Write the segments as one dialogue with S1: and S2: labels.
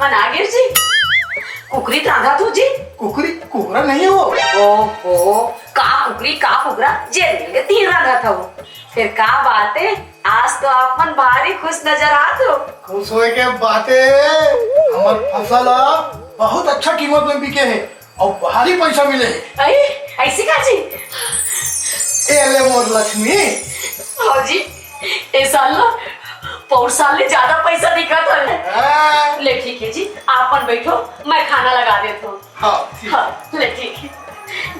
S1: नागिर जी कुकरी राधा तू जी
S2: कुकरी कुकरा नहीं हो।
S1: ओहो का कुकरी का कुकरा जेल मिल गए 3 राधा था वो। फिर का बात है आज तो आपन भारी खुश नजर आत हो।
S2: खुश होए के बातें हमार फसल बहुत अच्छा कीमत में बिके है और भारी पैसा मिले है।
S1: ऐसी का जी
S2: ए ले मोर लक्ष्मी।
S1: हाँ जी ए साल ना पौर साल ने ज्यादा पैसा दिखा था। ले ठीक है जी आपन बैठो मैं खाना लगा देता हूँ। हाँ ले ठीक है।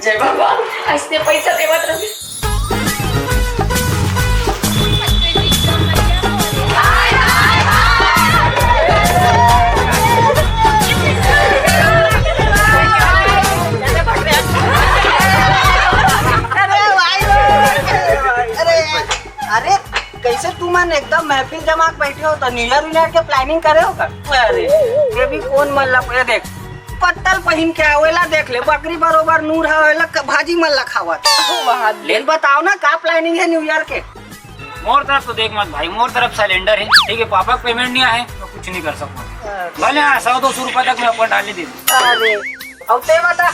S1: जय भगवान ऐसे पैसा देवत रहे।
S3: अरे कैसे तुम एकदम महफिल जमा बैठे हो तो न्यू ईयर के प्लानिंग करे हो कर। अरे ये भी कौन मल्ला ये देख पत्तल पहन के आवेला देख ले बकरी बरोबर नूर हवेला भाजी मल्ला खावत ले बताओ ना का प्लानिंग है न्यू ईयर के।
S4: मोर तरफ तो देख मत भाई मोर तरफ सिलेंडर है ठीक है पापा पेमेंट नहीं आए तो कुछ नहीं कर सकता भले 100-200 रुपए तक मैं अपन डाल दे।
S3: अरे अब ते बता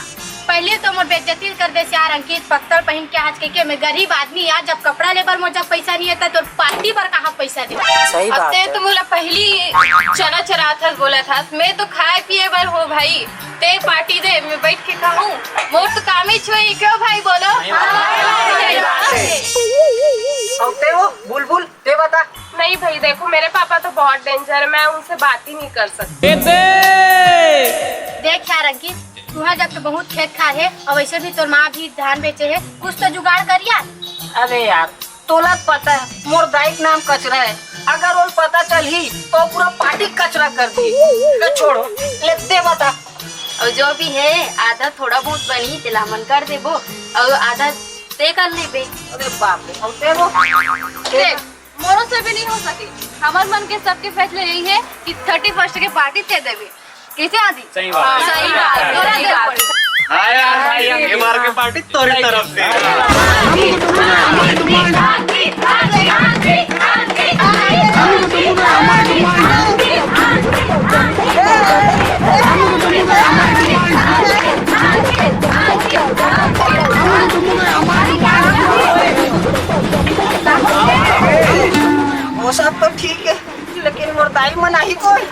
S5: पहले तो मोर बेइज्जती कर दे यार अंकित पत्तल पहन के आज के मैं गरीब आदमी यार जब कपड़ा लेबर मोर जब पैसा नहीं आता तो पार्टी पर कहाँ पैसा दे।
S3: सही बात है।
S5: तो मोला पहली चना चरा था बोला था मैं तो खाए पिए बर हो भाई ते पार्टी दे मैं बैठ के खाऊं मोर तो काम ही छोई क्यों भाई बोलो।
S3: अब ते वो बुलबुल ते बता।
S5: नहीं भाई देखो मेरे पापा तो बहुत डेंजर है मैं उनसे बात ही नहीं कर सकती। देख यार अंकित तुहा जब तो बहुत खेत खा है और वैसे भी तोर माँ भी धान बेचे है कुछ तो जुगाड़ कर यार।
S3: अरे यार तोला पता है मोर दाई नाम कचरा है अगर वो पता चली तो पूरा पार्टी कचरा कर दी। छोड़ो लेते बता।
S5: और जो भी है आधा थोड़ा बहुत बनी तिलामन कर देबो और आधा ते कर लेबे।
S3: अरे बाप रे अब ते वो
S5: देख मोरो से भी नहीं हो सके हमारे मन के सबके फैसले यही है कि 31 के पार्टी ते देबे कैसे आदि।
S4: सही बात
S5: सही बात।
S4: हाँ यार भाई ये बार की पार्टी तोरी तरफ से।
S3: वो सब तो ठीक है लेकिन मोर दाई मना ही कोई।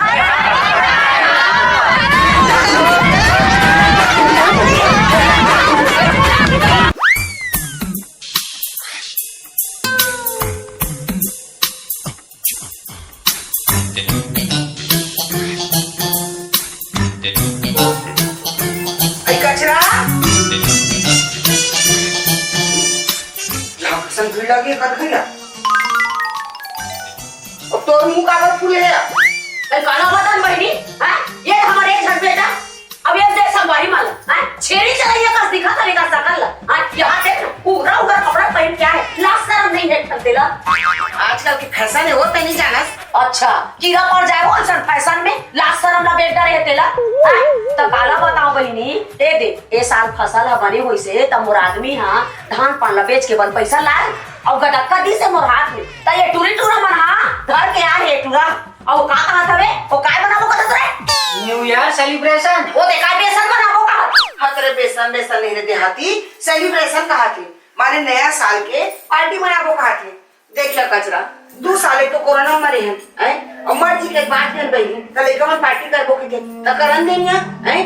S3: कचरा भीड़ लगी कर खैया अब तो मुंह कागज फूले है
S1: काला बदन बहनी ये हमारे एक घर बेटा अब ये देख संगवारी माला छेड़ी चलाइए कस दिखा तरीका सकल यहाँ देख उगरा उगरा कपड़ा पहन क्या है लास्ट शर्म नहीं है तेला
S3: आजकल के फैशन है वो तो नहीं जाना।
S1: अच्छा कीड़ा पड़ जाए वो सर फैशन में लास्ट शर्म ना बेटा रहे तेला तो काला बताओ बहनी ए दे ए साल फसल बने हुई से तब मोर आदमी हां धान पान बेच के बन पैसा लाए और गटक्का दी से मोर हाथ में त ये टूरी टूरा मन घर के आ है टूरा और का कहा था वे ओ काय बनाबो कहत रे
S3: न्यू ईयर सेलिब्रेशन
S1: वो देखा बेसन बनाबो का
S3: हतरे बेसन बेसन नहीं रे देहाती सेलिब्रेशन कहा थे माने नया साल के पार्टी मनाबो कहा थे। देखिए कचरा 2 साल तो कोरोना मरे हैं और मर जी के बात कर बहनी त लइका मन पार्टी करबो के त करन देनिया हैं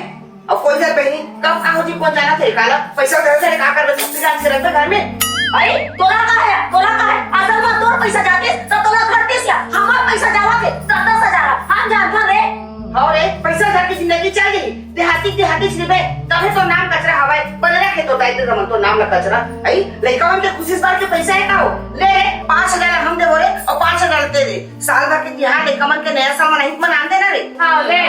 S3: अब कोई जर बहनी कब का हो जी कौन जाना थे काला पैसा दे दे का करबे सब जान से रहते घर में
S1: अरे तोरा का है असल में तोर पैसा जाके तो तोरा घरते से हमार पैसा जावा के 10,000 हम जानता रे
S3: और पैसा घर की जिंदगी चाहिए देहाती से बे तभी तो नाम कचरा हवाए बदला के तो दायित्व रमन तो नाम ना कचरा आई लइका मन के खुशी इस बार के पैसा है का हो ले रे 5,000 हम दे बोले और 5,000 दे दे साल भर के तिहार लइका मन के नया साल मनाई मना देना रे।
S5: हां
S1: ले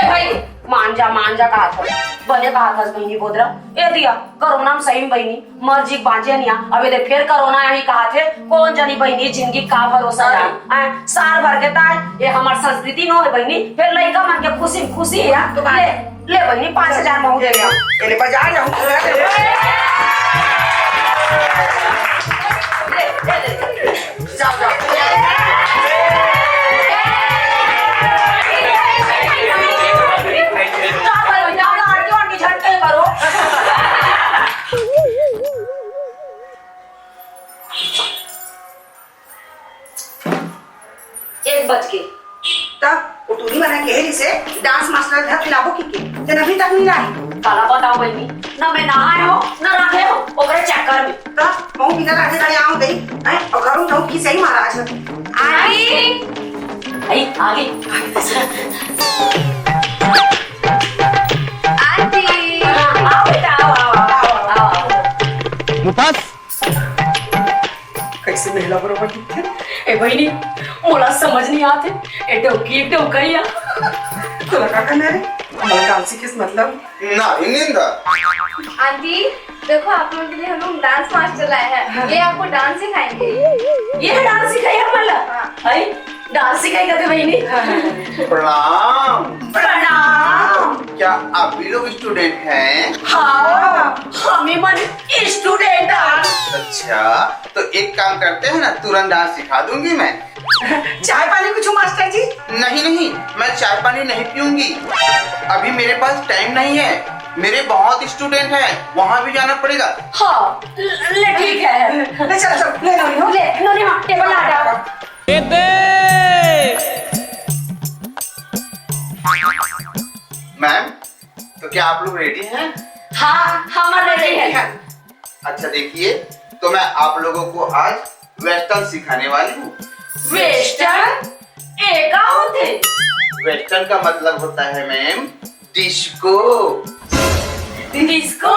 S1: भाई मान जा कहा था बने कहा था बहनी बोधरा ए दिया कोरोना में सही बहनी मर्जी बाजे नहीं अबे दे फिर कोरोना यही कहा थे कौन जानी बहनी जिंदगी का भरोसा है साल भर के ताय ये हमार संस्कृति नो है बहनी फिर लइका मन के खुशी है तो ले बहनी 5,000 महू दे लिया
S3: ले बाजार जाऊं
S1: ले जाओ बज के।
S3: तब उतूरी मना के से डांस मास्टर घर खिलाबो की के ते अभी तक नहीं लाई।
S1: काला बताओ बहनी, ना मैं नहाए हो ना रखे हो ओकरे चक्कर में।
S3: तब बहु बिना राधे गाड़ी आऊं गई हैं और घरों तो की सही महाराज
S1: आगे आई आगे
S5: आंटी
S1: आओ बेटा आओ।
S6: मुफास
S3: कैसे महिला बरोबर की
S1: ए बहनी मोला समझ नहीं आते ए टोकी टोकरिया
S3: तो लगा करना रे हमारे डांसी किस मतलब
S7: ना हिंदा
S5: आंटी देखो आप लोगों के लिए हम लोग डांस मास्टर लाए हैं, ये आपको डांस सिखाएंगे।
S1: ये डांस सिखाएगा मतलब आई डांस सिखाएगा तो बहनी।
S7: प्रणाम।
S1: प्रणाम।
S7: क्या आप भी लोग स्टूडेंट हैं?
S1: हाँ हम ही मन स्टूडेंट।
S7: अच्छा तो एक काम करते हैं ना, तुरंत डांस सिखा दूंगी मैं।
S3: चाय पानी कुछ मास्टर जी?
S7: नहीं नहीं, मैं चाय पानी नहीं पीऊंगी, अभी मेरे पास टाइम नहीं है, मेरे बहुत स्टूडेंट हैं, वहाँ भी जाना पड़ेगा।
S1: हाँ ले ठीक है
S3: ले चल ले लो
S1: ले नोनी हाँ टेबल आ जाओ।
S7: मैम तो क्या आप लोग रेडी हैं?
S1: हाँ हम रेडी है।
S7: अच्छा देखिए, तो मैं आप लोगों को आज वेस्टर्न सिखाने वाली हूँ।
S1: वेस्टर्न एका होते।
S7: वेस्टर्न का मतलब होता है मैम डिस्को।
S1: डिस्को।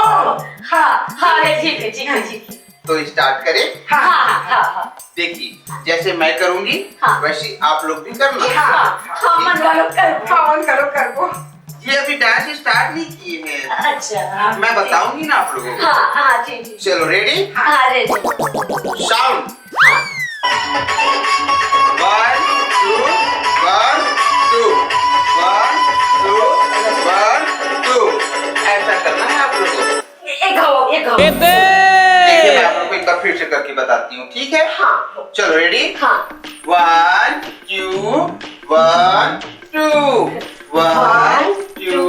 S1: हाँ हाँ ठीक है ठीक है ठीक है।
S7: तो स्टार्ट करें।
S1: हाँ हाँ हाँ हाँ
S7: देखिए जैसे मैं करूंगी
S1: हाँ।
S7: वैसे आप लोग भी करना।
S1: हाँ हाँ मन वालों करो।
S3: पावन करो
S7: ये अभी डांस स्टार्ट नहीं किए हैं,
S1: अच्छा
S7: मैं बताऊंगी ना आप लोगों को।
S1: हाँ हाँ ठीक ठीक।
S7: चलो रेडी?
S1: हाँ रेडी।
S7: साउंड 1 2 1 2 1 2 ऐसा करना है आप लोगों को।
S1: एक हो
S7: देखिए मैं आप लोगों को एक बार फिर से करके बताती हूँ, ठीक है?
S1: हाँ
S7: चलो रेडी?
S1: हाँ
S7: 1 2 1 2 1 2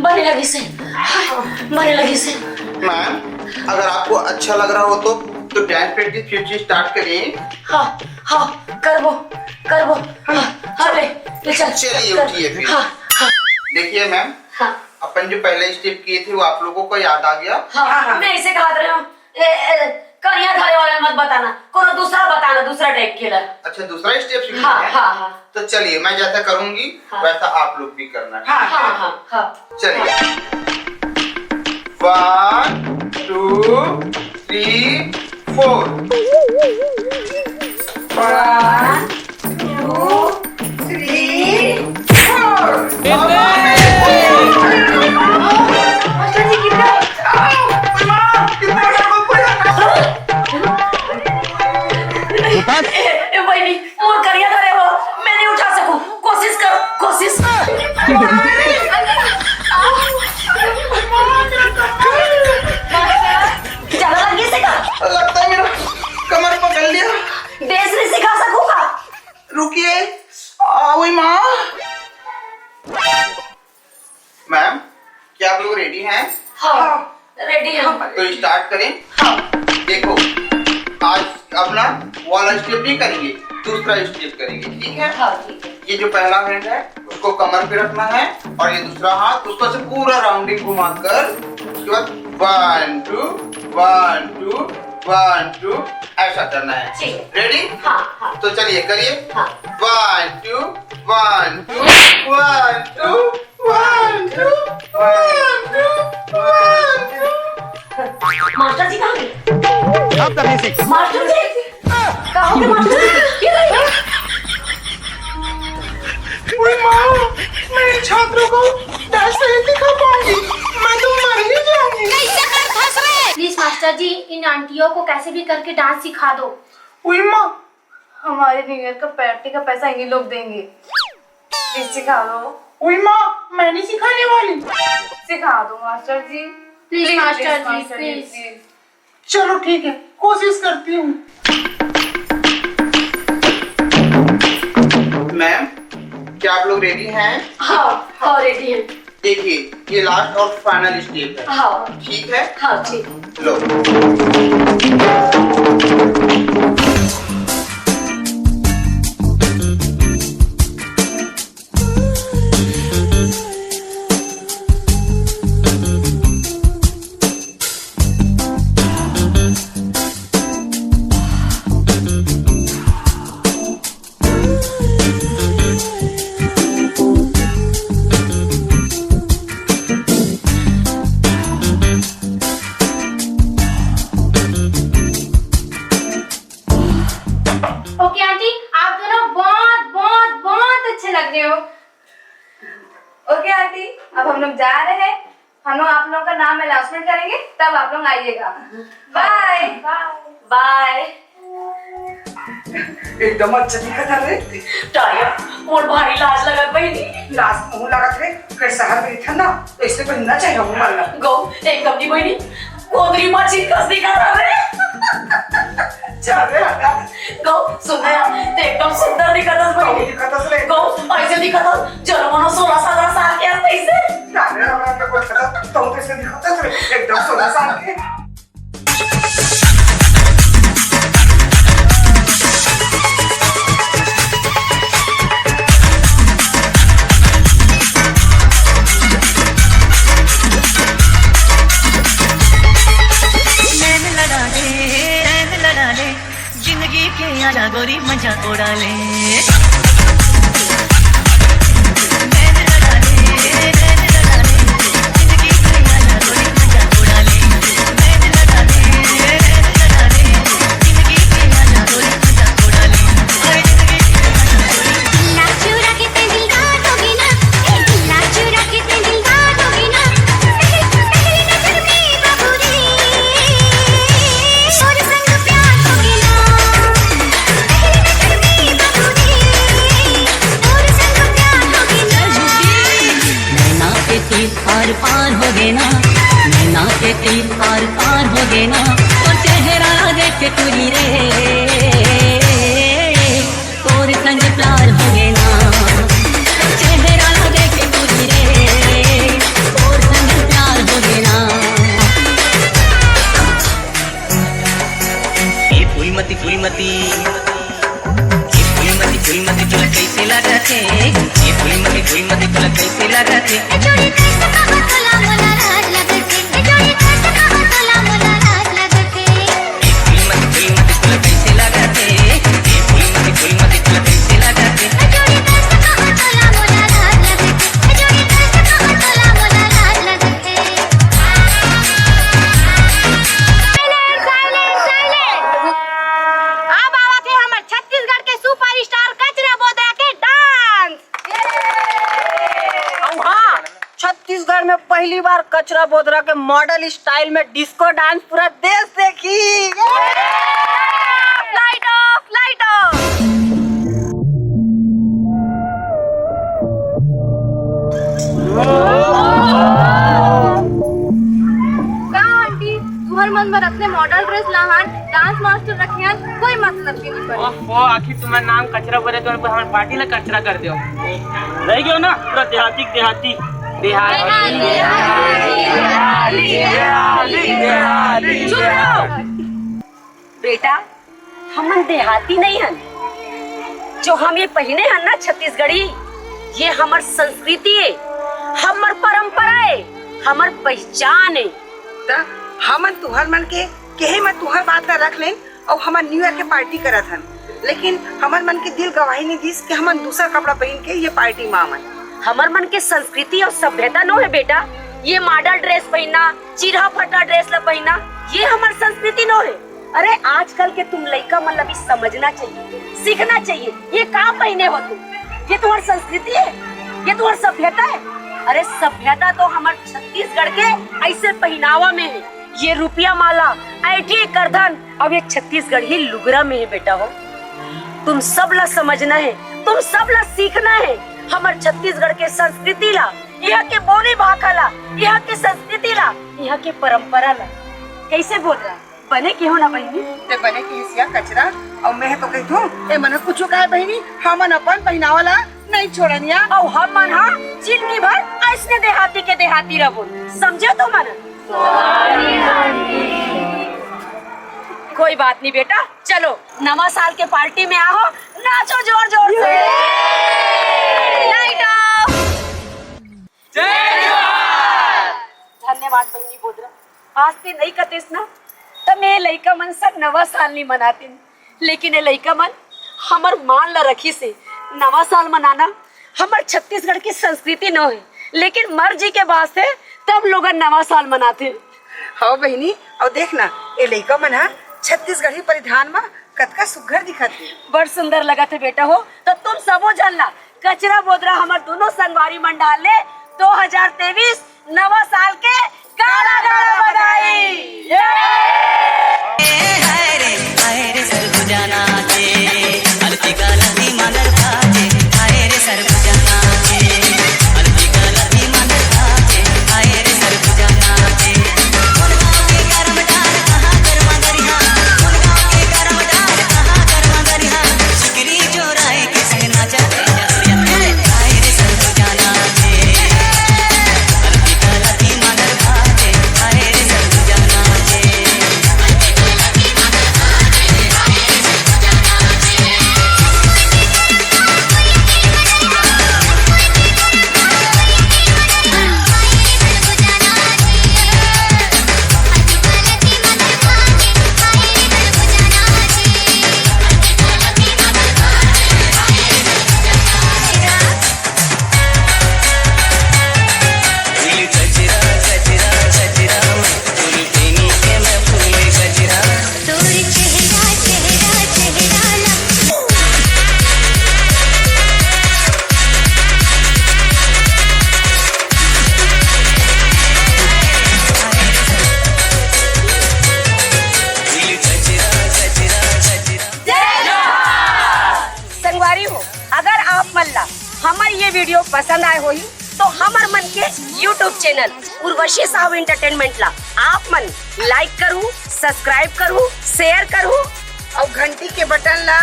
S1: बने लगी से।
S7: मैम अगर आपको अच्छा लग रहा हो तो डांस प्रैक्टिस फिर से स्टार्ट करें।
S1: हाँ हाँ करबो हाँ ले चल।
S7: चलिए उठिए फिर।
S1: हाँ हाँ
S7: देखिए मैम
S1: हाँ
S7: अपन जो पहले स्टेप किए थे वो आप लोगों को याद आ गया?
S1: हाँ मैं इसे कहा रही हूँ करिया धारे वाला मत बताना, कोनो दूसरा बताना, दूसरा टाइप के ला।
S7: अच्छा दूसरा स्टेप सीखना
S1: हाँ
S7: है?
S1: हाँ हाँ
S7: तो चलिए मैं जैसा करूंगी
S1: हाँ।
S7: वैसा आप लोग भी करना है।
S1: हाँ हाँ हाँ हाँ
S7: चलिए 1 2 3 4
S1: 1 2 3 वही मोर करिया धरे हो, मैं नहीं उठा सकूं, कोशिश कर कोशिश। ज्यादा लगी से कर।
S7: लगता है मेरा कमर पकड़ लिया।
S1: देश नहीं सिखा सकूंगा।
S7: रुकिए ओए माँ। मैम क्या आप लोग रेडी हैं?
S1: हाँ रेडी हम।
S7: तो स्टार्ट करें। देखो आज अपना वाला स्टेप नहीं करेंगे, दूसरा स्टेप करेंगे, ठीक है?
S1: हाँ ठीक है।
S7: ये जो पहला हैंड है उसको कमर पे रखना है और ये दूसरा हाथ उसको से पूरा राउंडिंग घुमाकर उसके बाद 1 2 1 2 1 2 ऐसा करना है।
S1: ठीक है।
S7: रेडी?
S1: हाँ हाँ
S7: तो चलिए करिए।
S1: हाँ
S7: 1 2 1 2 1 2 1 2 1 2 1 2।
S1: मास्टर जी कहाँ गए?
S6: Stop the music.
S1: मास्टर जी कहाँ गए मास्टर जी?
S7: ओए माँ, मेरे छात्रों को डांस नहीं दिखा पाऊंगी, मैं तो मर ही जाऊंगी।
S5: कैसे कर फंस रहे?
S6: प्लीज मास्टर जी, इन आंटियों को कैसे भी करके डांस सिखा दो।
S3: उई माँ,
S5: हमारे न्यू ईयर का पार्टी का पैसा ये लोग देंगे, प्लीज सिखा दो।
S3: उई माँ, मैं नहीं सिखाने वाली।
S5: सिखा दो master ji,
S6: please master ji, please.
S3: चलो ठीक है, कोशिश करती हूँ।
S7: मैम, क्या आप लोग रेडी हैं?
S1: हाँ रेडी है।
S7: देखिए, ये लास्ट और फाइनल स्टेप है।
S1: हाँ
S7: ठीक है?
S1: हाँ ठीक।
S7: लो।
S6: ओके आंटी, आप दोनों बहुत बहुत बहुत अच्छे लग रहे हो।
S5: ओके आंटी, अब हम लोग जा रहे हैं। हम लोग आप लोगों का नाम अनाउंसमेंट करेंगे, तब आप लोग आइएगा। Bye bye.
S3: एकदम अच्छा दिखा था रे।
S1: टाइम और भारी लाज लगत बहिनी।
S3: लास्ट मुंह लगा थे, फिर शहर में था ना, तो इससे पहनना चाहिए मुंह मारना।
S1: गो एकदम नहीं बहिनी, कोदरी मछली कस दिखा था रे।
S3: चल रे हटा।
S1: गो सुन ते एकदम सुंदर दिखत हस बहिनी।
S3: दिखतस रे।
S1: गो ऐसे दिखत हस जरा मनो 16-17 साल के असते इसे।
S3: अरे हमरा पे कोई खता तो कैसे दिखतस रे, एकदम 16 साल के।
S8: जिंदगी के आजा गोरी मजा उड़ा ले। पार हो गए ना, नैना के तीर पार पार हो गए ना, और चेहरा देख के तुरी रे, और संग प्यार हो गए ना, चेहरा देख के तुरी रे, और संग प्यार हो गए ना। ये फूलमती फूलमती फूलमती तुला कैसे लगा थे, ये फूलमती तुला कैसे लगा थे।
S3: छत्तीसगढ़ में पहली बार कचरा बोदरा के मॉडल स्टाइल में डिस्को डांस पूरा देश देखी।
S5: Light of, light of. कहाँ आंटी, तुहर मन भर अपने मॉडल ड्रेस लाहन, डांस मास्टर रखियन, कोई मतलब की नहीं पड़ी।
S4: ओ आखिर तुम्हारा नाम कचरा बोले तो हमारे पार्टी ला कचरा कर दो। रह गयो ना पूरा देहाती देहाती
S1: बेटा हम देहाती नहीं हन, जो हम ये पहने हन ना छत्तीसगढ़ी, ये हमार संस्कृति है, हमार परंपरा है, हमार पहचान है।
S3: हमन तुहर मन के कहे मैं तुहर बात न रख लें और हमार न्यू ईयर के पार्टी करत हन, लेकिन हमार मन के दिल गवाही नहीं दिस कि हमन दूसरा कपड़ा पहन के ये पार्टी मामन।
S1: हमार मन के संस्कृति और सभ्यता नो है बेटा, ये मॉडल ड्रेस पहनना, चिरहा फटा ड्रेस ला पहनना, ये हमार संस्कृति नो है। अरे आजकल के तुम लड़का मतलब भी समझना चाहिए, सीखना चाहिए, ये कहाँ पहने हो तुम, ये तुम्हारी संस्कृति है, ये तुम्हारी सभ्यता है। अरे सभ्यता तो हमारे छत्तीसगढ़ के ऐसे पहनावा में है, ये रुपया माला ऐठी करधन अब ये छत्तीसगढ़ी लुगरा में है बेटा हो। तुम सब ला समझना है, तुम सब ला सीखना है। हमार छत्तीसगढ़ के संस्कृति ला, यहाँ के बोली भाखा ला, यहाँ के संस्कृति ला, यहाँ के परंपरा ला। कैसे बोल रहा बने की हो ना बहनी?
S3: ते बने की हिस्सा कचरा और मैं तो कहती हूँ ए मन कुछ कहे बहनी हमन अपन पहनावाला नहीं छोड़निया
S1: और हम मन हाँ जिंदगी भर ऐसने देहाती के देहाती रहो, समझे तो मन? कोई बात नहीं बेटा, चलो नवा साल के पार्टी में आओ, नाचो जोर जोर से। धन्यवाद बहनी बोधरा, आज ते नहीं कतेस ना तब मैं लइका मन सर नवा साल नहीं मनाते, लेकिन ये लइका मन हमार मान ला रखी से नवा साल मनाना हमार छत्तीसगढ़ की संस्कृति न है, लेकिन मर्जी के बाद से तब लोग नवा साल मनाते।
S3: हाँ बहनी और देखना ये लइका मन हा छत्तीसगढ़ी परिधान में कतका सुघर दिखत है।
S1: बड़ सुंदर लगा थे बेटा हो। तो तुम सबो जानला कचरा बोदरा हमार दोनों संगवारी मंडाल ले 2023 नवा साल के गाना गाना बधाई। हमारी ये वीडियो पसंद आए होई तो हमार मन के YouTube channel Urvashi Sahu entertainment ला आप मन लाइक करू, सब्सक्राइब करू, शेयर करू
S3: और घंटी के बटन ला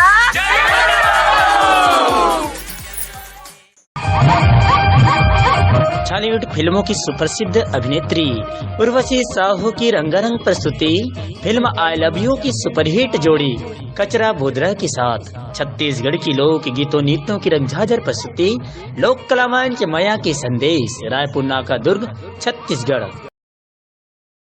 S9: बॉलीवुड फिल्मों की सुप्रसिद्ध अभिनेत्री उर्वशी साहू की रंगारंग प्रस्तुति फिल्म आई लव यू की सुपरहिट जोड़ी कचरा बोधरा के साथ छत्तीसगढ़ की लोक गीतों नृत्यों की रंगझाझर प्रस्तुति लोक कला मंच माया के संदेश, रायपुर, नाका, दुर्ग, छत्तीसगढ़।